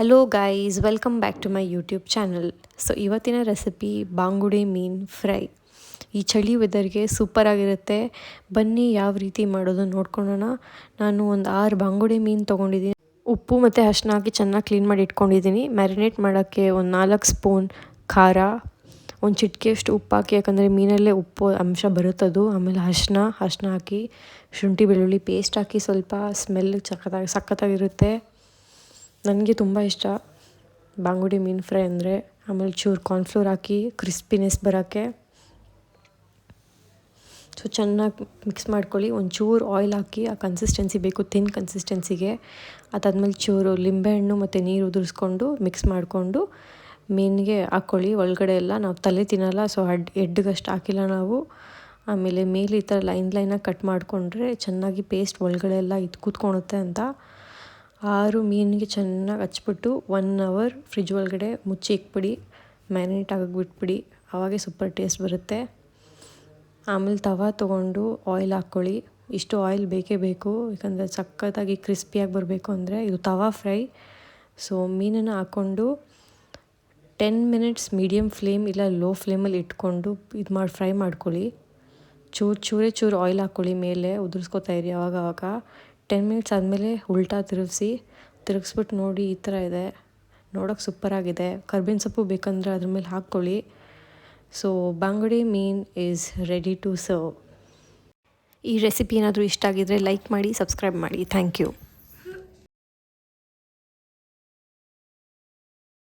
Hello guys, welcome back to my YouTube channel. So ಇವತ್ತಿನ recipe ಬಾಂಗುಡೆ ಮೀನು fry. ಈ ಚಳಿ ವೆದರ್ಗೆ ಸೂಪರಾಗಿರುತ್ತೆ. ಬನ್ನಿ ಯಾವ ರೀತಿ ಮಾಡೋದು ನೋಡ್ಕೊಳ್ಳೋಣ. ನಾನು ಒಂದು 6 ಬಾಂಗುಡೆ ಮೀನು ತೊಗೊಂಡಿದ್ದೀನಿ. ಉಪ್ಪು ಮತ್ತು ಅರಿಶಿನ ಹಾಕಿ ಚೆನ್ನಾಗಿ ಕ್ಲೀನ್ ಮಾಡಿ ಇಟ್ಕೊಂಡಿದ್ದೀನಿ. ಮ್ಯಾರಿನೇಟ್ ಮಾಡೋಕ್ಕೆ ಒಂದು 4 ಸ್ಪೂನ್ ಖಾರ, ಒಂದು ಚಿಟಿಕೆಯಷ್ಟು ಉಪ್ಪು ಹಾಕಿ, ಯಾಕಂದರೆ ಮೀನಲ್ಲೇ ಉಪ್ಪು ಅಂಶ ಬರುತ್ತದು. ಆಮೇಲೆ ಅರಿಶಿನ ಹಾಕಿ, ಶುಂಠಿ ಬೆಳ್ಳುಳ್ಳಿ ಪೇಸ್ಟ್ ಹಾಕಿ, ಸ್ವಲ್ಪ ಸ್ಮೆಲ್ ಸಖತ್ತಾಗಿರುತ್ತೆ. ನನಗೆ ತುಂಬ ಇಷ್ಟ ಬಾಂಗುಡೆ ಮೀನು ಫ್ರೈ ಅಂದರೆ. ಆಮೇಲೆ ಚೂರು ಕಾರ್ನ್ಫ್ಲೋರ್ ಹಾಕಿ ಕ್ರಿಸ್ಪಿನೆಸ್ ಬರೋಕ್ಕೆ. ಸೊ ಚೆನ್ನಾಗಿ ಮಿಕ್ಸ್ ಮಾಡ್ಕೊಳ್ಳಿ. ಒಂಚೂರು ಆಯಿಲ್ ಹಾಕಿ, ಆ ಕನ್ಸಿಸ್ಟೆನ್ಸಿ ಬೇಕು, ಥಿನ್ ಕನ್ಸಿಸ್ಟೆನ್ಸಿಗೆ. ಅದಾದಮೇಲೆ ಚೂರು ಲಿಂಬೆಹಣ್ಣು ಮತ್ತು ನೀರು ಉದುರಿಸ್ಕೊಂಡು ಮಿಕ್ಸ್ ಮಾಡಿಕೊಂಡು ಮೀನಿಗೆ ಹಾಕ್ಕೊಳ್ಳಿ. ಒಳಗಡೆ ಎಲ್ಲ ನಾವು ತಲೆ ತಿನ್ನಲ್ಲ, ಸೊ ಎಡ್ಗಷ್ಟು ಹಾಕಿಲ್ಲ ನಾವು. ಆಮೇಲೆ ಮೇಲೆ ಈ ಥರ ಲೈನಾಗಿ ಕಟ್ ಮಾಡಿಕೊಂಡ್ರೆ ಚೆನ್ನಾಗಿ ಪೇಸ್ಟ್ ಒಳಗಡೆ ಎಲ್ಲ ಕೂತ್ಕೊಳುತ್ತೆ ಅಂತ. 6 ಮೀನಿಗೆ ಚೆನ್ನಾಗಿ ಹಚ್ಬಿಟ್ಟು 1 ಅವರ್ ಫ್ರಿಜ್ ಒಳಗಡೆ ಮುಚ್ಚಿ ಇಕ್ಬಿಡಿ. ಮ್ಯಾರಿನೇಟ್ ಆಗೋಕ್ಕೆ ಬಿಟ್ಬಿಡಿ. ಆವಾಗೇ ಸೂಪರ್ ಟೇಸ್ಟ್ ಬರುತ್ತೆ. ಆಮೇಲೆ ತವಾ ತೊಗೊಂಡು ಆಯಿಲ್ ಹಾಕ್ಕೊಳ್ಳಿ. ಇಷ್ಟು ಆಯಿಲ್ ಬೇಕೇ ಬೇಕು, ಯಾಕಂದರೆ ಸಖತ್ತಾಗಿ ಕ್ರಿಸ್ಪಿಯಾಗಿ ಬರಬೇಕು ಅಂದರೆ. ಇದು ತವಾ ಫ್ರೈ. ಸೊ ಮೀನನ್ನು ಹಾಕ್ಕೊಂಡು 10 ಮಿನಿಟ್ಸ್ ಮೀಡಿಯಮ್ ಫ್ಲೇಮ್ ಇಲ್ಲ ಲೋ ಫ್ಲೇಮಲ್ಲಿ ಇಟ್ಕೊಂಡು ಫ್ರೈ ಮಾಡ್ಕೊಳ್ಳಿ. ಚೂರು ಆಯಿಲ್ ಹಾಕ್ಕೊಳ್ಳಿ, ಮೇಲೆ ಉದುರಿಸ್ಕೊತಾ ಇರಿ ಆವಾಗ. 10 ಮಿನಿಟ್ಸ್ ಆದಮೇಲೆ ಉಲ್ಟಾ ತಿರುಗಿಸ್ಬಿಟ್ಟು ನೋಡಿ, ಈ ಥರ ಇದೆ. ನೋಡೋಕ್ಕೆ ಸೂಪರಾಗಿದೆ. ಕರ್ಬೇವಿನ ಸೊಪ್ಪು ಬೇಕಂದರೆ ಅದ್ರ ಮೇಲೆ ಹಾಕ್ಕೊಳ್ಳಿ. So bangude meen is ready to serve. ಈ ರೆಸಿಪಿ ಏನಾದರೂ ಇಷ್ಟ ಆಗಿದರೆ ಲೈಕ್ ಮಾಡಿ, ಸಬ್ಸ್ಕ್ರೈಬ್ ಮಾಡಿ. Thank you.